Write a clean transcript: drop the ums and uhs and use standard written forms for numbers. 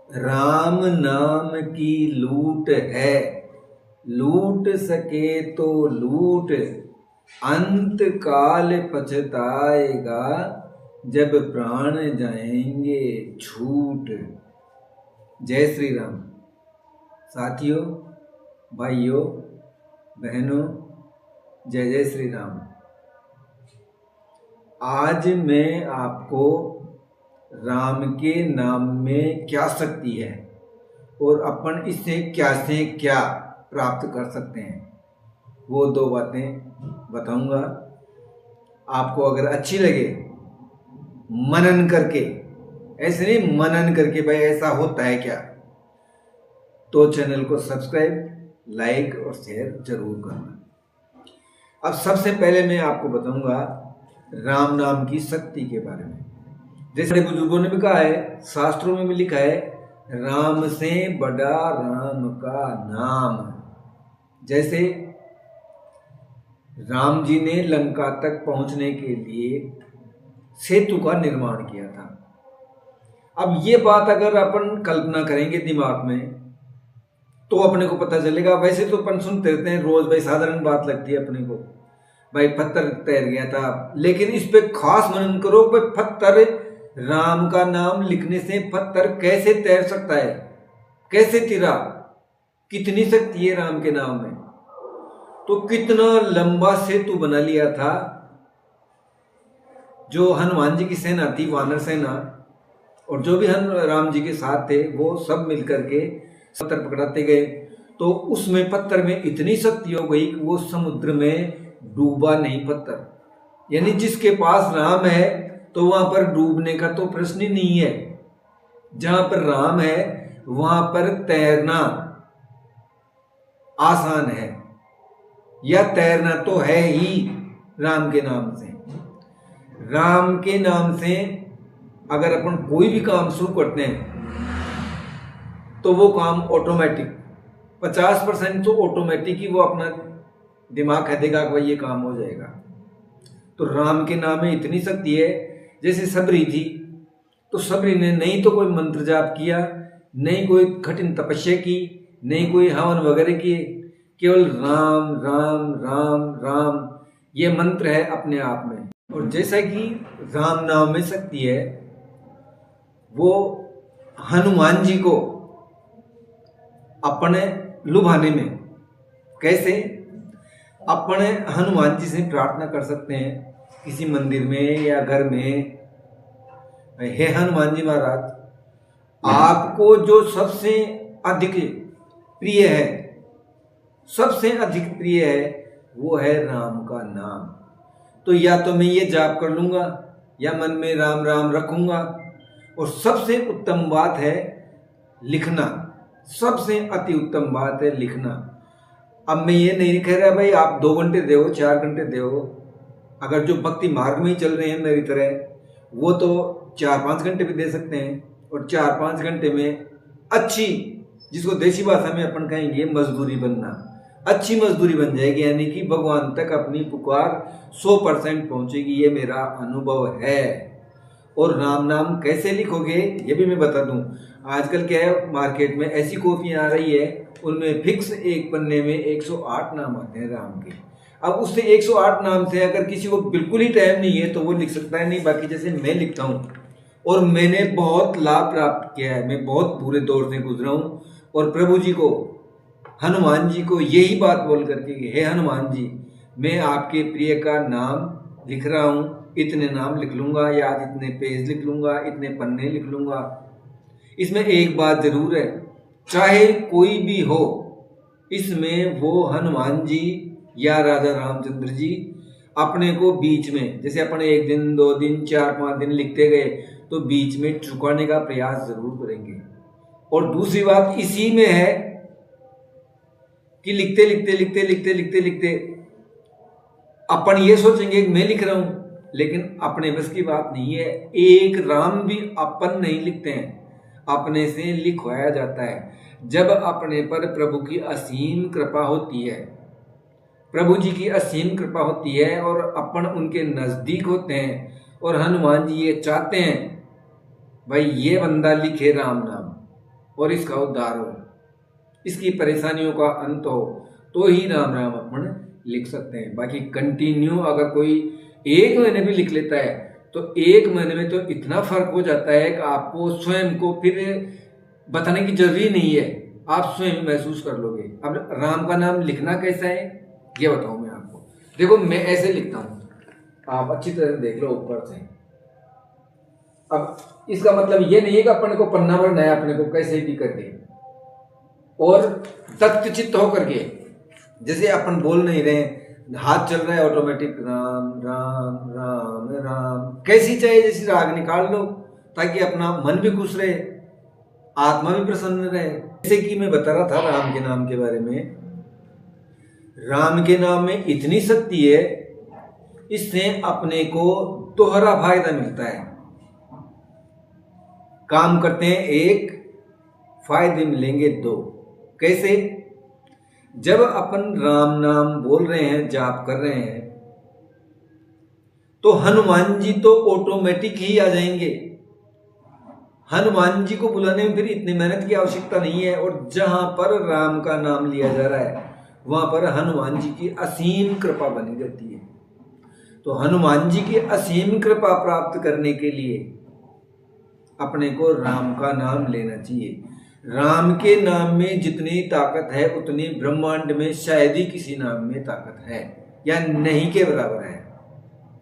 राम नाम की लूट है, लूट सके तो लूट, अंत काल पछताएगा जब प्राण जाएंगे छूट। जय श्री राम। साथियों, भाइयों, बहनों, जय जय श्री राम। आज मैं आपको राम के नाम में क्या शक्ति है और अपन इससे क्या से क्या प्राप्त कर सकते हैं, वो दो बातें बताऊंगा। आपको अगर अच्छी लगे, मनन करके, ऐसे नहीं मनन करके भाई ऐसा होता है क्या, तो चैनल को सब्सक्राइब, लाइक और शेयर जरूर करना। अब सबसे पहले मैं आपको बताऊंगा राम नाम की शक्ति के बारे में। जैसे बुजुर्गों ने भी कहा है, शास्त्रों में भी लिखा है, राम से बड़ा राम का नाम। जैसे राम जी ने लंका तक पहुंचने के लिए सेतु का निर्माण किया था। अब ये बात अगर अपन कल्पना करेंगे दिमाग में तो अपने को पता चलेगा। वैसे तो अपन सुनते रहते हैं रोज, भाई साधारण बात लगती है अपने को, भाई पत्थर तैर गया था, लेकिन इस पे खास मनन करो, भाई पत्थर, राम का नाम लिखने से पत्थर कैसे तैर सकता है, कैसे तिरा, कितनी शक्ति है राम के नाम में। तो कितना लंबा सेतु बना लिया था। जो हनुमान जी की सेना थी, वानर सेना, और जो भी राम जी के साथ थे, वो सब मिलकर के पत्थर पकड़ाते गए। तो उसमें पत्थर में इतनी शक्ति हो गई कि वो समुद्र में डूबा नहीं पत्थर। यानी जिसके पास राम है तो वहां पर डूबने का तो प्रश्न ही नहीं है। जहां पर राम है वहां पर तैरना आसान है, या तैरना तो है ही राम के नाम से। राम के नाम से अगर अपन कोई भी काम शुरू करते हैं तो वो काम ऑटोमेटिक 50% तो ऑटोमेटिक ही वो अपना दिमाग कह देगा कि भाई ये काम हो जाएगा। तो राम के नाम में इतनी शक्ति है। जैसे सबरी थी, तो सबरी ने नहीं तो कोई मंत्र जाप किया, नहीं कोई कठिन तपस्या की, नहीं कोई हवन वगैरह किए, केवल राम राम राम राम ये मंत्र है अपने आप में। और जैसा कि राम नाम में शक्ति है, वो हनुमान जी को अपने लुभाने में कैसे, अपने हनुमान जी से प्रार्थना कर सकते हैं किसी मंदिर में या घर में, हे हनुमान जी महाराज, आपको जो सबसे अधिक प्रिय है, सबसे अधिक प्रिय है, वो है राम का नाम। तो या तो मैं ये जाप कर लूंगा या मन में राम राम रखूंगा। और सबसे उत्तम बात है लिखना, सबसे अति उत्तम बात है लिखना। अब मैं ये नहीं कह रहा भाई आप 2 घंटे दो, 4 घंटे दो। अगर जो भक्ति मार्ग में ही चल रहे हैं मेरी तरह, वो तो 4-5 घंटे भी दे सकते हैं। और 4-5 घंटे में अच्छी, जिसको देसी भाषा में अपन कहेंगे मजदूरी बनना, अच्छी मजदूरी बन जाएगी। यानी कि भगवान तक अपनी पुकार 100% पहुंचेगी, ये मेरा अनुभव है। और राम नाम कैसे लिखोगे ये भी मैं बता दूं। आजकल क्या है, मार्केट में ऐसी कॉपियां आ रही है, उनमें फिक्स एक पन्ने में 108 नाम आते हैं राम के। अब उससे 108 नाम से अगर किसी को बिल्कुल ही टाइम नहीं है तो वो लिख सकता है नहीं। बाकी जैसे मैं लिखता हूँ, और मैंने बहुत लाभ प्राप्त किया है, मैं बहुत बुरे दौर से गुजरा हूँ, और प्रभु जी को, हनुमान जी को यही बात बोल करके, हे हनुमान जी, मैं आपके प्रिय का नाम लिख रहा हूँ, इतने नाम लिख लूंगा, या आज इतने पेज लिख लूंगा, इतने पन्ने लिख लूंगा। इसमें एक बात जरूर है, चाहे कोई भी हो, इसमें वो हनुमान जी या राजा रामचंद्र जी अपने को बीच में, जैसे अपने 1 दिन 2 दिन 4-5 दिन लिखते गए, तो बीच में चुकाने का प्रयास जरूर करेंगे। और दूसरी बात इसी में है कि लिखते लिखते लिखते लिखते लिखते लिखते अपन ये सोचेंगे कि मैं लिख रहा हूं, लेकिन अपने बस की बात नहीं है। एक राम भी अपन नहीं लिखते हैं, अपने से लिखवाया जाता है। जब अपने पर प्रभु की असीम कृपा होती है, प्रभु जी की असीम कृपा होती है, और अपन उनके नजदीक होते हैं, और हनुमान जी ये चाहते हैं भाई ये बंदा लिखे राम नाम, और इसका उद्धार हो, इसकी परेशानियों का अंत हो, तो ही राम राम अपन लिख सकते हैं। बाकी कंटिन्यू अगर कोई 1 महीने भी लिख लेता है तो 1 महीने में तो इतना फर्क हो जाता है कि आपको स्वयं को फिर बताने की जरूरी नहीं है, आप स्वयं महसूस कर लोगे। अब राम का नाम लिखना कैसा है ये बताऊं मैं आपको। देखो मैं ऐसे लिखता हूं, आप अच्छी तरह से देख लो ऊपर से। अब इसका मतलब ये नहीं है कि अपने को पन्ना भरना है, अपने को कैसे भी करके और तत्चित्त होकर के, जैसे अपन बोल नहीं रहे, हाथ चल रहा है ऑटोमेटिक, राम राम राम राम, कैसी चाहिए जैसी राग निकाल लो, ताकि अपना मन भी खुश रहे, आत्मा भी प्रसन्न रहे। जैसे कि मैं बता रहा था राम के नाम के बारे में, राम के नाम में इतनी शक्ति है, इससे अपने को दोहरा फायदा मिलता है। काम करते हैं 1, फायदे मिलेंगे 2। कैसे? जब अपन राम नाम बोल रहे हैं, जाप कर रहे हैं, तो हनुमान जी तो ऑटोमेटिक ही आ जाएंगे। हनुमान जी को बुलाने में फिर इतनी मेहनत की आवश्यकता नहीं है। और जहां पर राम का नाम लिया जा रहा है वहां पर हनुमान जी की असीम कृपा बनी रहती है। तो हनुमान जी की असीम कृपा प्राप्त करने के लिए अपने को राम का नाम लेना चाहिए। राम के नाम में जितनी ताकत है उतनी ब्रह्मांड में शायद ही किसी नाम में ताकत है या नहीं के बराबर है।